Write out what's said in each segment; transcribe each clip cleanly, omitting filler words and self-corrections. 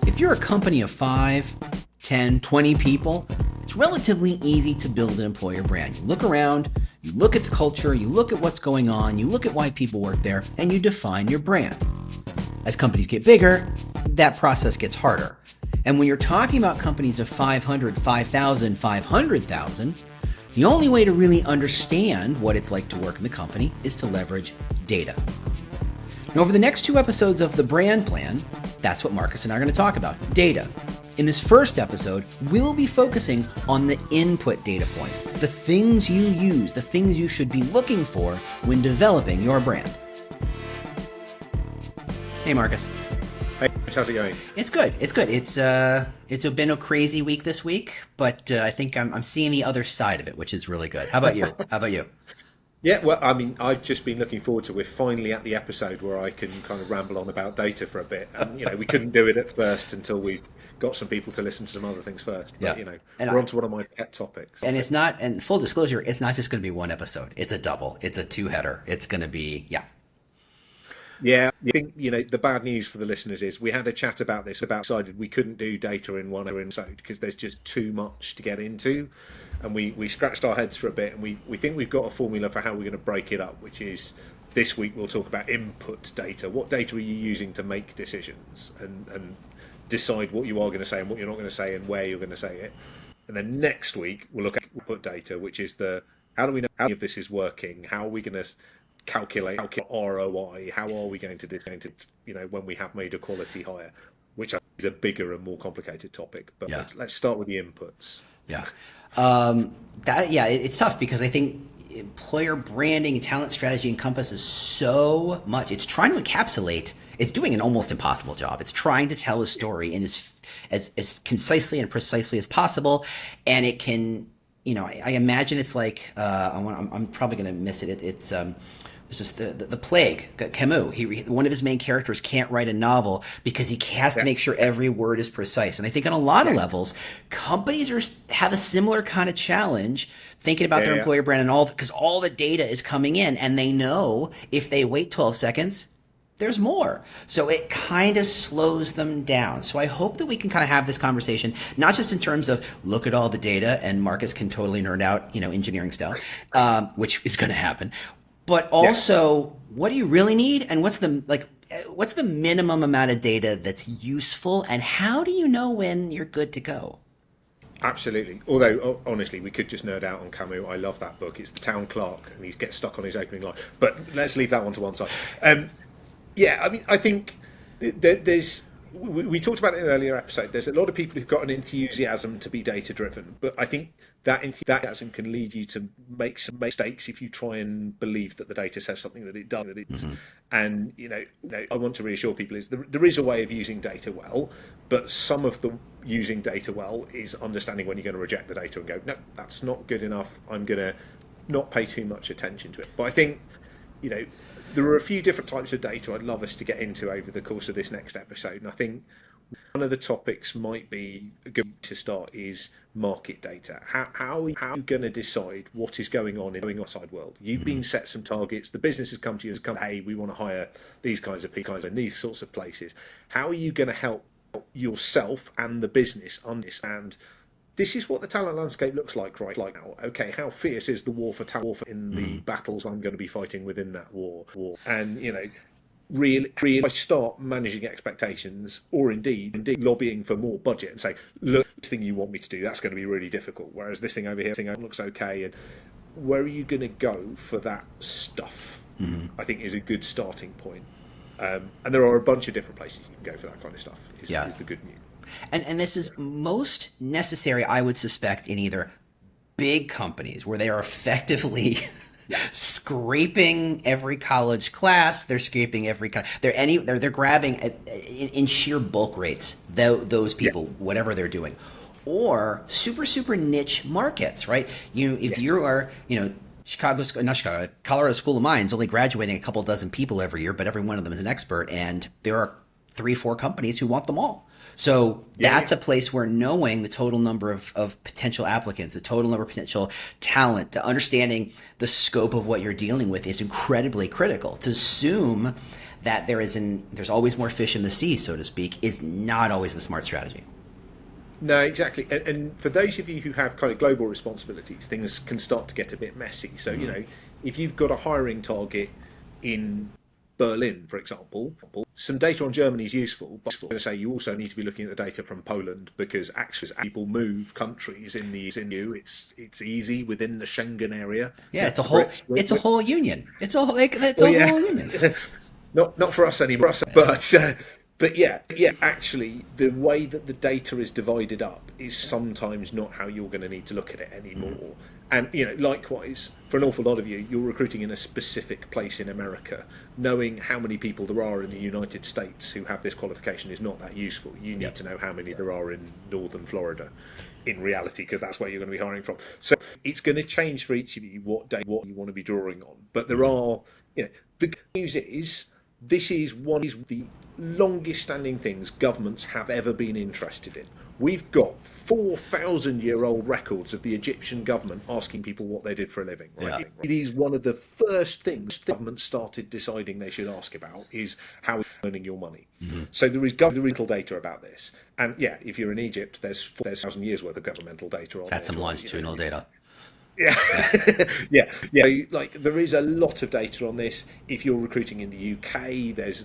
If you're a company of 5, 10, 20 people, it's relatively easy to build an employer brand. You look around, you look at the culture, you look at what's going on, you look at why people work there, and you define your brand. As companies get bigger, that process gets harder. And when you're talking about companies of 500, 5,000, 500,000, the only way to really understand what it's like to work in the company is to leverage data. Now, over the next 2 episodes of the brand plan, that's what Marcus and I are going to talk about, data. In this first episode, we'll be focusing on the input data points, the things you use, the things you should be looking for when developing your brand. Hey, Marcus. Hey, how's it going? It's good. It's good. It's been a crazy week this week, but I think I'm seeing the other side of it, which is really good. How about you? Yeah, well, I mean, I've just been looking forward to. We're finally at the episode where I can kind of ramble on about data for a bit, and we couldn't do it at first until we got some people to listen to some other things first. But, Yeah. we're on to one of my pet topics. And it's not, and full disclosure, it's not just going to be one episode. It's a double. It's a 2-header. It's going to be, yeah. Yeah, I think, the bad news for the listeners is we had a chat about this, decided we couldn't do data in one episode because there's just too much to get into. And we scratched our heads for a bit, and we think we've got a formula for how we're going to break it up, which is this week we'll talk about input data. What data are you using to make decisions and decide what you are going to say and what you're not going to say and where you're going to say it. And then next week we'll look at input data, which is how do we know if this is working? How are we going to calculate ROI? How are we going to discount it, when we have made a quality hire, which is a bigger and more complicated topic. But yeah. let's start with the inputs. Yeah. It's tough because I think employer branding and talent strategy encompasses so much. It's trying to encapsulate, it's doing an almost impossible job. It's trying to tell a story in as concisely and precisely as possible. And it can, I imagine it's like, I'm probably going to miss it. It's just the plague. Camus, one of his main characters can't write a novel because he has to make sure every word is precise. And I think on a lot of levels, companies have a similar kind of challenge thinking about their employer brand and all, because all the data is coming in and they know if they wait 12 seconds, there's more. So it kind of slows them down. So I hope that we can kind of have this conversation, not just in terms of look at all the data and Marcus can totally nerd out, engineering style, which is going to happen. But also, what do you really need? And what's the minimum amount of data that's useful? And how do you know when you're good to go? Absolutely. Although, honestly, we could just nerd out on Camus. I love that book. It's the town clerk, and he gets stuck on his opening line. But let's leave that one to one side. I think there's... We talked about it in an earlier episode. There's a lot of people who've got an enthusiasm to be data-driven, but I think that enthusiasm can lead you to make some mistakes if you try and believe that the data says something that it does. And I want to reassure people is there is a way of using data well, but some of the using data well is understanding when you're going to reject the data and go, no, that's not good enough. I'm going to not pay too much attention to it. But I think there are a few different types of data I'd love us to get into over the course of this next episode. And I think one of the topics might be a good to start is market data. How are you going to decide what is going on in the outside world? You've been set some targets. The business has come to you and come, hey, we want to hire these kinds of people in these sorts of places. How are you going to help yourself and the business understand this is what the talent landscape looks like right now. Okay, how fierce is the war for talent in the battles I'm going to be fighting within that war? And, really start managing expectations or indeed lobbying for more budget and say, look, this thing you want me to do, that's going to be really difficult. Whereas this thing over here looks okay. And where are you going to go for that stuff? I think is a good starting point. And there are a bunch of different places you can go for that kind of stuff is the good news. And this is most necessary, I would suspect, in either big companies where they are effectively scraping every college class, they're scraping they're grabbing in sheer bulk rates those people, whatever they're doing, or super niche markets, right? If you are Colorado School of Mines only graduating a couple dozen people every year, but every one of them is an expert, and there are 3-4 companies who want them all. So that's a place where knowing the total number of potential applicants, the total number of potential talent, to understanding the scope of what you're dealing with is incredibly critical. To assume that there's always more fish in the sea, so to speak, is not always the smart strategy. No, exactly. And for those of you who have kind of global responsibilities, things can start to get a bit messy. So, you know, if you've got a hiring target in Berlin, for example, some data on Germany is useful, but I'm going to say you also need to be looking at the data from Poland, because actually as people move countries in the EU, it's easy within the Schengen area. Yeah, it's a whole union. It's a whole union. Not for us anymore, but yeah, actually, the way that the data is divided up is sometimes not how you're going to need to look at it anymore. And, you know, likewise, for an awful lot of you, you're recruiting in a specific place in America. Knowing how many people there are in the United States who have this qualification is not that useful. You need to know how many there are in northern Florida, in reality, because that's where you're going to be hiring from. So it's going to change for each of you what you want to be drawing on. But there are, you know, the good news is, this is one of the longest standing things governments have ever been interested in. We've got 4,000-year-old records of the Egyptian government asking people what they did for a living. Right? Yeah. It is one of the first things governments started deciding they should ask about, is how you're earning your money. So there is governmental data about this. And yeah, if you're in Egypt, there's 4,000 years worth of governmental data on That's some longitudinal data. Yeah. Like, there is a lot of data on this. If you're recruiting in the UK, there's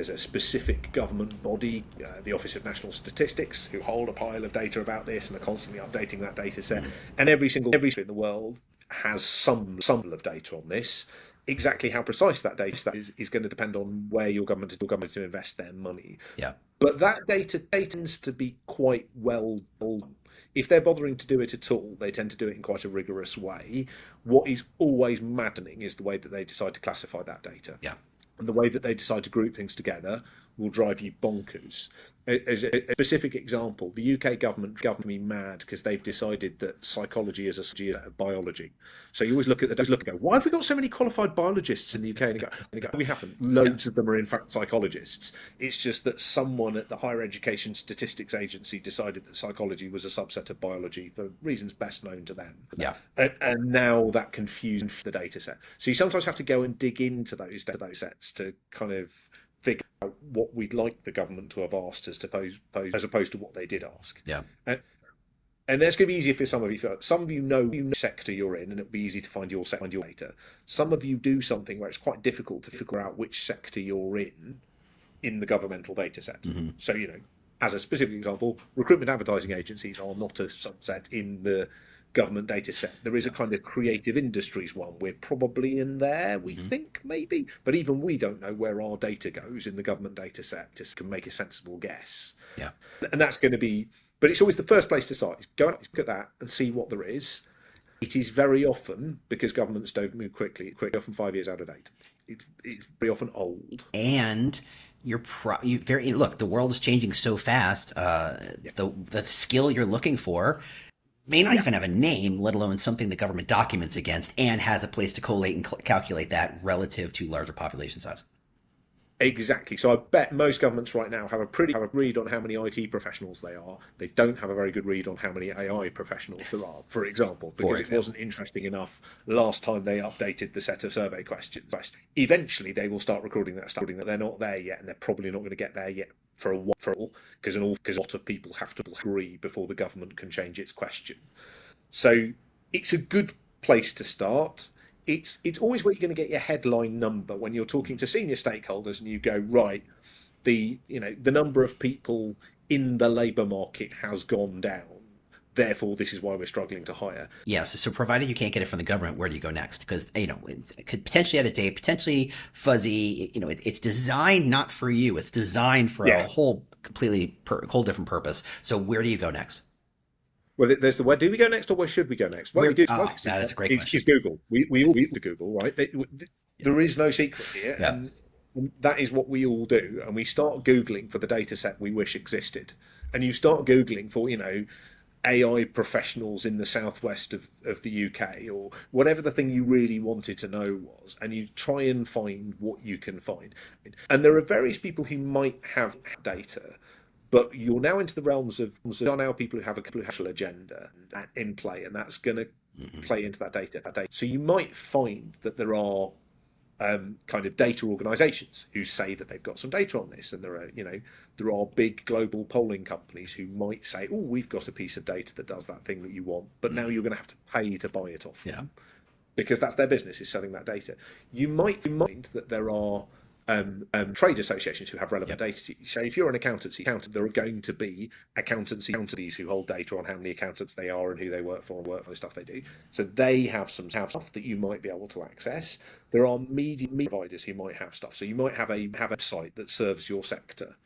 a specific government body, the Office of National Statistics, who hold a pile of data about this and are constantly updating that data set. And every country in the world has some of data on this. Exactly how precise that data is going to depend on where your government to invest their money. Yeah. But that data tends to be quite well done. If they're bothering to do it at all, they tend to do it in quite a rigorous way. What is always maddening is the way that they decide to classify that data. Yeah. And the way that they decide to group things together will drive you bonkers. As a specific example, the UK government drove me mad because they've decided that psychology is a biology. So you always look at the data and go, why have we got so many qualified biologists in the UK? And you go, we haven't. Loads of them are in fact psychologists. It's just that someone at the Higher Education Statistics Agency decided that psychology was a subset of biology for reasons best known to them. Yeah. And now that confused the data set. So you sometimes have to go and dig into those sets to kind of figure out what we'd like the government to have asked as opposed to what they did ask. Yeah. And that's going to be easier for some of you. Some of you know the sector you're in, and it'll be easy to find your data. Some of you do something where it's quite difficult to figure out which sector you're in the governmental data set. Mm-hmm. So, you know, as a specific example, recruitment advertising agencies are not a subset in the government data set. There is a kind of creative industries one. We're probably in there, we think, maybe, but even we don't know where our data goes in the government data set. Just can make a sensible guess. Yeah. And that's going to be, but it's always the first place to start, is go and look at that and see what there is. It is very often, because governments don't move quickly, often 5 years out of date. It's very often old. And look, the world is changing so fast. The skill you're looking for may not even have a name, let alone something the government documents against, and has a place to collate and calculate that relative to larger population size. Exactly. So I bet most governments right now have a read on how many IT professionals they are. They don't have a very good read on how many AI professionals there are, for example, because it wasn't interesting enough last time they updated the set of survey questions. Eventually, they will start recording that they're not there yet, and they're probably not going to get there yet for a while, because a lot of people have to agree before the government can change its question. So it's a good place to start. It's always where you're going to get your headline number when you're talking to senior stakeholders and you go, right, the number of people in the labour market has gone down. Therefore, this is why we're struggling to hire. Yes. So provided you can't get it from the government, where do you go next? Because, it could potentially out of date, potentially fuzzy. It's designed not for you. It's designed for a whole different purpose. So where do you go next? Well, there's the where do we go next, or where should we go next? That is a great question. Is Google. We all use Google, right? There is no secret here. Yeah. And that is what we all do. And we start Googling for the data set we wish existed. And you start Googling for, AI professionals in the southwest of the UK, or whatever the thing you really wanted to know was, and you try and find what you can find. And there are various people who might have data, but you're now into the realms of there are now people who have a commercial agenda in play, and that's going to play into that data. So you might find that there are kind of data organisations who say that they've got some data on this, and there are big global polling companies who might say, "Oh, we've got a piece of data that does that thing that you want," but now you're going to have to pay to buy it off them because that's their business, is selling that data. You might find that there are trade associations who have relevant data. So if you're an accountant, there are going to be accountancies who hold data on how many accountants they are and who they work for and the stuff they do. So they have some stuff that you might be able to access. There are media providers who might have stuff. So you might have a site that serves your sector.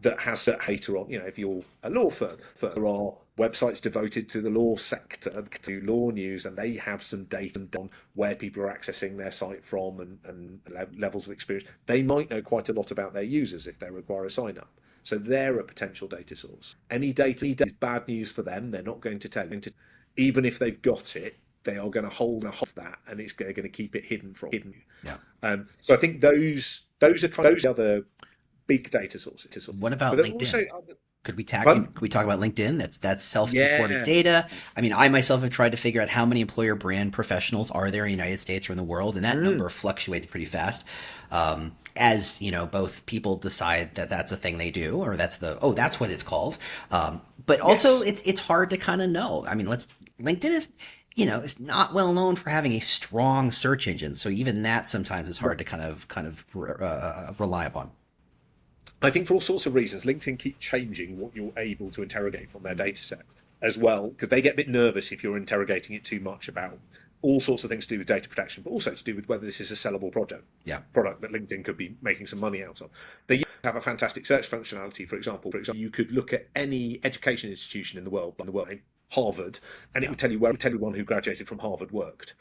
That has that data on, if you're a law firm, there are websites devoted to the law sector, to law news, and they have some data on where people are accessing their site from and levels of experience. They might know quite a lot about their users if they require a sign up. So they're a potential data source. Any data is bad news for them. They're not going to tell you. Even if they've got it, they are going to hold that, and they're going to keep it hidden you. So I think those are those other big data sources. What about LinkedIn? Could we talk about LinkedIn? That's self-reported data. I mean, I myself have tried to figure out how many employer brand professionals are there in the United States or in the world, and that number fluctuates pretty fast. As both people decide that that's a thing they do, or that's what it's called. But also, it's hard to kind of know. I mean, LinkedIn is. Is not well known for having a strong search engine, so even that sometimes is hard to kind of rely upon. I think for all sorts of reasons, LinkedIn keep changing what you're able to interrogate from their data set as well, because they get a bit nervous if you're interrogating it too much about all sorts of things to do with data protection, but also to do with whether this is a sellable product that LinkedIn could be making some money out of. They have a fantastic search functionality, for example, you could look at any education institution in the world, Harvard, and it would tell you where everyone who graduated from Harvard worked.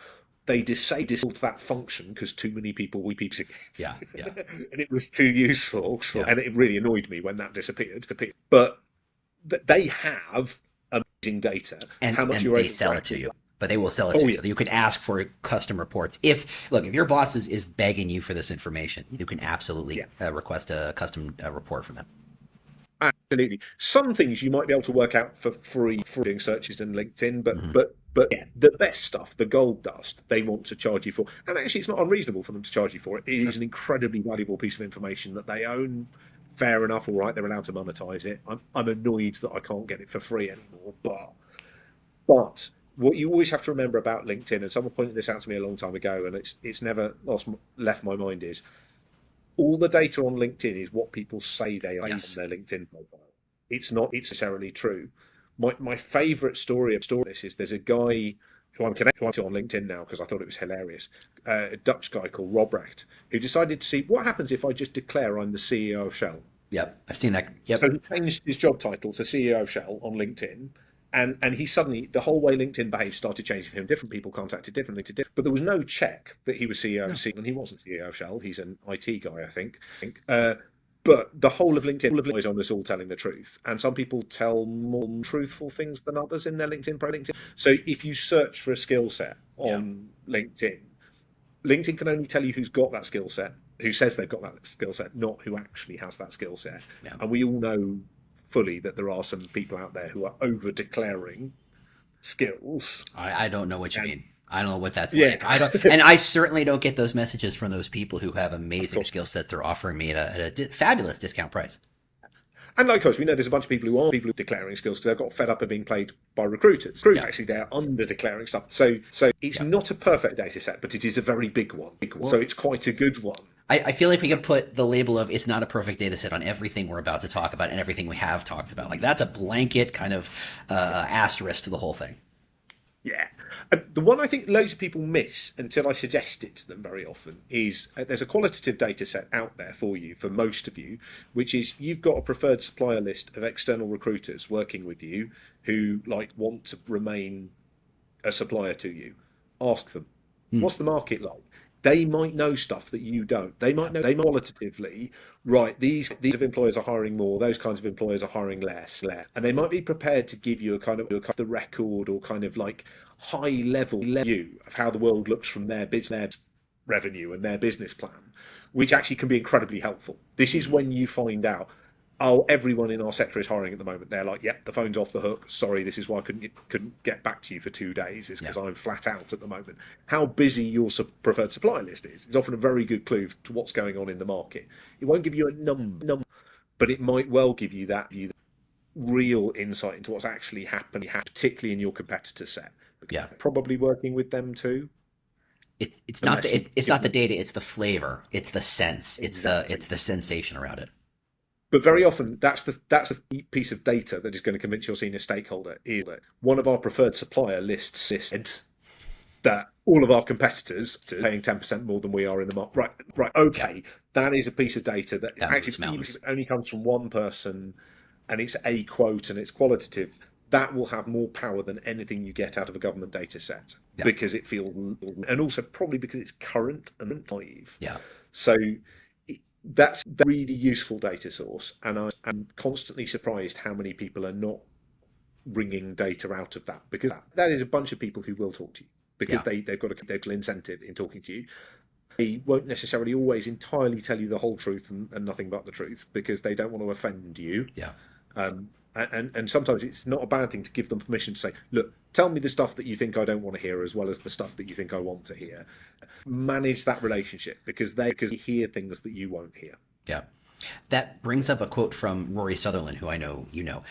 They disabled that function because too many people it. And it was too useful, and it really annoyed me when that disappeared. But they have amazing data, and how much and you're they able sell it to you. But they will sell it to you. You can ask for custom reports. If your boss is begging you for this information, you can absolutely request a custom report from them. Absolutely. Some things you might be able to work out for free for doing searches in LinkedIn, but the best stuff, the gold dust, they want to charge you for. And actually, it's not unreasonable for them to charge you for it. It is an incredibly valuable piece of information that they own. Fair enough, all right, they're allowed to monetize it. I'm annoyed that I can't get it for free anymore. But what you always have to remember about LinkedIn, and someone pointed this out to me a long time ago, and it's never left my mind, is all the data on LinkedIn is what people say they are on their LinkedIn profile. It's not necessarily true. My favourite story of this is there's a guy who I'm connected to on LinkedIn now because I thought it was hilarious, a Dutch guy called Robrecht, who decided to see what happens if I just declare I'm the CEO of Shell. Yep, I've seen that. Yep. So he changed his job title to CEO of Shell on LinkedIn. And he suddenly, the whole way LinkedIn behaved started changing for him. Different people contacted differently to different, but there was no check that he was CEO of Shell, and he wasn't CEO of Shell. He's an IT guy, I think. But the whole of LinkedIn is on us all telling the truth, and some people tell more truthful things than others in their LinkedIn. So if you search for a skill set on LinkedIn, LinkedIn can only tell you who's got that skill set, who says they've got that skill set, not who actually has that skill set. Yeah. And we all know fully that there are some people out there who are over declaring skills. I don't know what you mean. I don't know what that's like. And I certainly don't get those messages from those people who have amazing skill sets they're offering me at a fabulous discount price. And likewise, we know there's a bunch of people who are declaring skills because they've got fed up of being played by recruiters. Actually, they're under declaring stuff. So it's not a perfect data set, but it is a very big one. So it's quite a good one. I feel like we could put the label of it's not a perfect data set on everything we're about to talk about and everything we have talked about. Like that's a blanket kind of asterisk to the whole thing. Yeah. The one I think loads of people miss until I suggest it to them very often is there's a qualitative data set out there for you, for most of you, which is you've got a preferred supplier list of external recruiters working with you who want to remain a supplier to you. Ask them, what's the market like? they might know stuff that you don't. They might know, they might qualitatively, right, these employers are hiring more, those kinds of employers are hiring less. And they might be prepared to give you a kind of the record or kind of like high level view of how the world looks from their business revenue and their business plan, which actually can be incredibly helpful. This is when you find out, oh, everyone in our sector is hiring at the moment. They're like, yep, the phone's off the hook. Sorry, this is why I couldn't get back to you for 2 days. It's because I'm flat out at the moment. How busy your preferred supplier list is often a very good clue to what's going on in the market. It won't give you a number, but it might well give you that real insight into what's actually happening, particularly in your competitor set. Yeah, probably working with them too. It's not the data, it's the flavor, it's the sense, it's the sensation around it. But very often, that's the piece of data that is going to convince your senior stakeholder. Is that one of our preferred supplier lists that all of our competitors are paying 10% more than we are in the market. Right. Okay, that is a piece of data that actually only comes from one person, and it's a quote and it's qualitative. That will have more power than anything you get out of a government data set because it feels, and also probably because it's current and naive. Yeah. So that's a really useful data source, and I'm constantly surprised how many people are not wringing data out of that, because that is a bunch of people who will talk to you because they've got a incentive in talking to you. They won't necessarily always entirely tell you the whole truth and nothing but the truth because they don't want to offend you. Yeah. And sometimes it's not a bad thing to give them permission to say, look, tell me the stuff that you think I don't want to hear as well as the stuff that you think I want to hear. Manage that relationship because they hear things that you won't hear. Yeah. That brings up a quote from Rory Sutherland, who I know you know.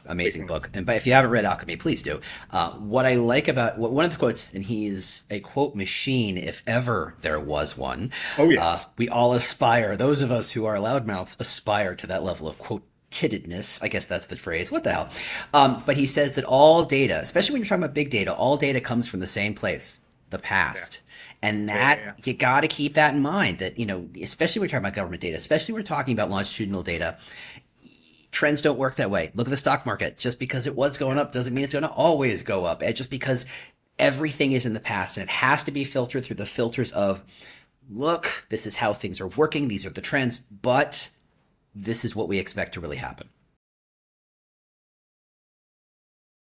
Amazing book. And but if you haven't read Alchemy, please do. What I like about one of the quotes, and he's a quote machine if ever there was one. Oh, yes. We all aspire, those of us who are loudmouths aspire to that level of quote tidedness. I guess that's the phrase. What the hell? But he says that all data, especially when you're talking about big data, all data comes from the same place, the past. And that you got to keep that in mind, that, especially when we're talking about government data, especially when we're talking about longitudinal data, trends don't work that way. Look at the stock market. Just because it was going up doesn't mean it's going to always go up. Just because everything is in the past, and it has to be filtered through the filters of, look, this is how things are working. These are the trends, but this is what we expect to really happen.